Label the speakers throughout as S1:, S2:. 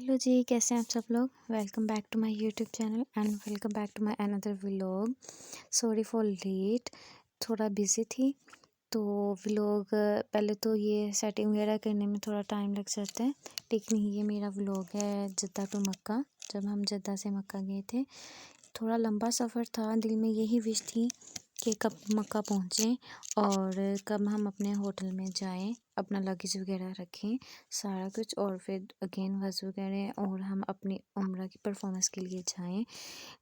S1: Hello जी, कैसे हैं आप सब लोग। Welcome back to my YouTube channel and welcome back to my another vlog. Sorry for late, थोड़ा बिजी थी तो व्लॉग पहले तो ये सेटिंग वगैरह करने में थोड़ा टाइम लग जाता है। लेकिन ये मेरा व्लॉग है जद्दा टू मक्का, जब हम जद्दा से मक्का गए थे। थोड़ा लंबा सफ़र था, दिल में यही विश थी कि कब मक्का पहुँचें और कब हम अपने होटल में जाएं, अपना लगेज वगैरह रखें सारा कुछ, और फिर अगेन वज़ू करें और हम अपनी उम्रा की परफॉर्मेंस के लिए जाएं।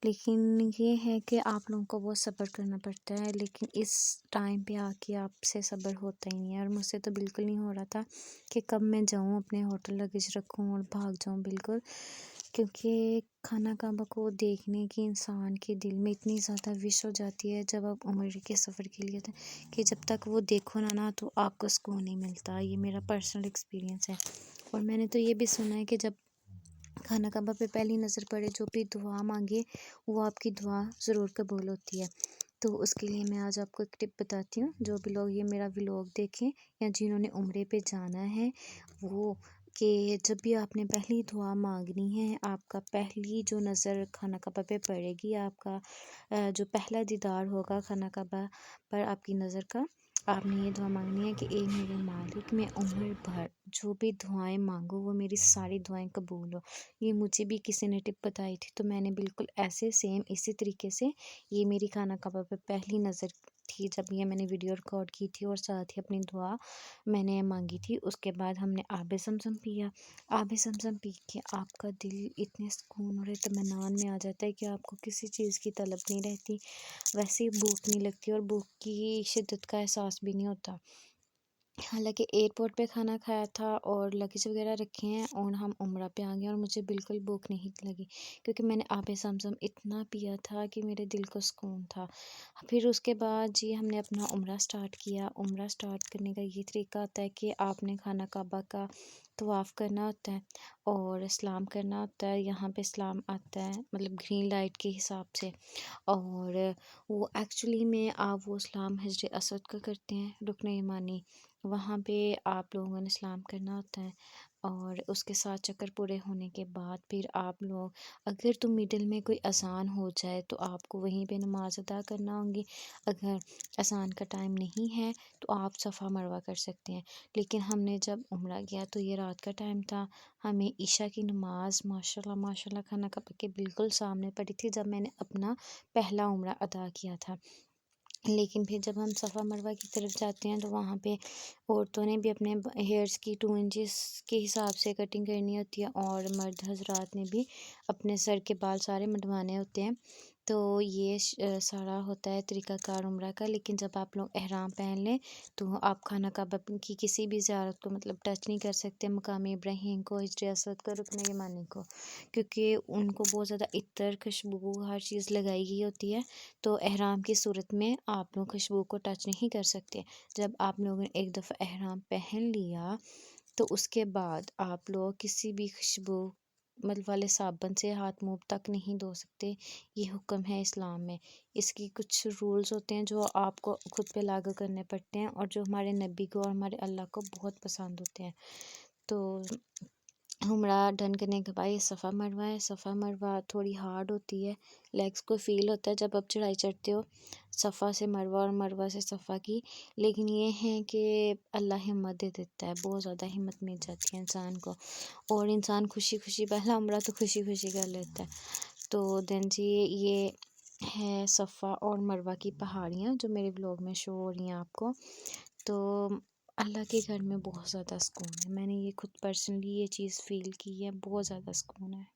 S1: लेकिन ये है कि आप लोगों को बहुत सब्र करना पड़ता है, लेकिन इस टाइम पे आके आपसे सब्र होता ही नहीं है। और मुझसे तो बिल्कुल नहीं हो रहा था कि कब मैं जाऊं, अपने होटल लगेज रखूं और भाग जाऊं बिल्कुल। क्योंकि खाना काबा को देखने की इंसान के दिल में इतनी ज़्यादा विश हो जाती है जब आप उम्र के सफ़र के लिए होते हैं कि जब तक वो देखो ना तो आपको सुकून नहीं मिलता। ये मेरा पर्सनल एक्सपीरियंस है। और मैंने तो ये भी सुना है कि जब खाना काबा पे पहली नज़र पड़े, जो भी दुआ मांगे वो आपकी दुआ ज़रूर कबूल होती है। तो उसके लिए मैं आज आपको एक टिप बताती हूँ। जो भी लोग ये मेरा व्लॉग देखें या जिन्होंने उम्रे पे जाना है, वो कि जब भी आपने पहली दुआ मांगनी है, आपका पहली जो नज़र खाना काबा पे पड़ेगी, आपका जो पहला दीदार होगा खाना काबा पर आपकी नज़र का, आपने ये दुआ मांगनी है कि ए मेरे मालिक, मैं उम्र भर जो भी दुआएं मांगूँ वो मेरी सारी दुआएं कबूल हो। ये मुझे भी किसी ने टिप बताई थी, तो मैंने बिल्कुल ऐसे सेम इसी तरीके से, ये मेरी खाना काबा पे पहली नज़र थी जब ये मैंने वीडियो रिकॉर्ड की थी और साथ ही अपनी दुआ मैंने मांगी थी। उसके बाद हमने आब ज़मज़म पिया। आब ज़मज़म पी के आपका दिल इतने सुकून और इत्मीनान में आ जाता है कि आपको किसी चीज़ की तलब नहीं रहती, वैसे ही भूख नहीं लगती और भूख की शिद्दत का एहसास भी नहीं होता। हालांकि एयरपोर्ट पे खाना खाया था और लगेज वगैरह रखे हैं और हम उम्रा पे आ गए और मुझे बिल्कुल भूख नहीं लगी, क्योंकि मैंने आबे ज़मज़म इतना पिया था कि मेरे दिल को सुकून था। फिर उसके बाद जी हमने अपना उम्रा स्टार्ट किया। उम्रा स्टार्ट करने का ये तरीका होता है कि आपने खाना काबा का तवाफ़ करना होता है और इस्लाम करना होता है। यहाँ पे इस्लाम आता है मतलब ग्रीन लाइट के हिसाब से, और वो एक्चुअली में आप वो इस्लाम हिजर असद का करते हैं, रुकन यमानी, वहाँ पे आप लोगों ने सलाम करना होता है। और उसके 7 चक्कर पूरे होने के बाद फिर आप लोग, अगर तो मिडिल में कोई अज़ान हो जाए तो आपको वहीं पे नमाज़ अदा करना होगी। अगर अज़ान का टाइम नहीं है तो आप सफ़ा मरवा कर सकते हैं। लेकिन हमने जब उम्रा किया तो ये रात का टाइम था, हमें ईशा की नमाज़ माशाल्लाह माशाल्लाह खाना काबा के बिल्कुल सामने पड़ी थी जब मैंने अपना पहला उम्रा अदा किया था। लेकिन फिर जब हम सफ़ा मरवा की तरफ जाते हैं तो वहाँ पे औरतों ने भी अपने हेयर्स की 2 इंचेस के हिसाब से कटिंग करनी होती है और मर्द हजरात ने भी अपने सर के बाल सारे मंडवाने होते हैं। तो ये सारा होता है तरीक़ाकार उम्रा का। लेकिन जब आप लोग एहराम पहन लें तो आप खाना काबा की किसी भी ज़ियारत को मतलब टच नहीं कर सकते, मकाम इब्राहीम को, हिजर असवद को, रुकन यमानी को, क्योंकि उनको बहुत ज़्यादा इत्र, खुशबू, हर चीज़ लगाई गई होती है। तो एहराम की सूरत में आप लोग खुशबू को टच नहीं कर सकते। जब आप लोगों ने एक दफ़ा एहराम पहन लिया तो उसके बाद आप लोग किसी भी खुशबू मतलब वाले साबुन से हाथ मुंह तक नहीं धो सकते। ये हुक्म है इस्लाम में। इसकी कुछ रूल्स होते हैं जो आपको खुद पे लागू करने पड़ते हैं और जो हमारे नबी को और हमारे अल्लाह को बहुत पसंद होते हैं। तो उम्रा डन करने के बाद ये सफ़ा मरवा है। सफ़ा मरवा थोड़ी हार्ड होती है, लेग्स को फ़ील होता है जब आप चढ़ाई चढ़ते हो सफ़ा से मरवा और मरवा से सफ़ा की। लेकिन ये है कि अल्लाह हिम्मत दे देता है, बहुत ज़्यादा हिम्मत मिल जाती है इंसान को और इंसान खुशी खुशी पहला उम्रा तो खुशी खुशी कर लेता है। तो देन जी ये है सफ़ा और मरवा की पहाड़ियाँ जो मेरे ब्लॉग में शो हो रही हैं आपको। तो अल्लाह के घर में बहुत ज़्यादा सुकून है। मैंने ये खुद पर्सनली ये चीज़ फ़ील की है, बहुत ज़्यादा सुकून है।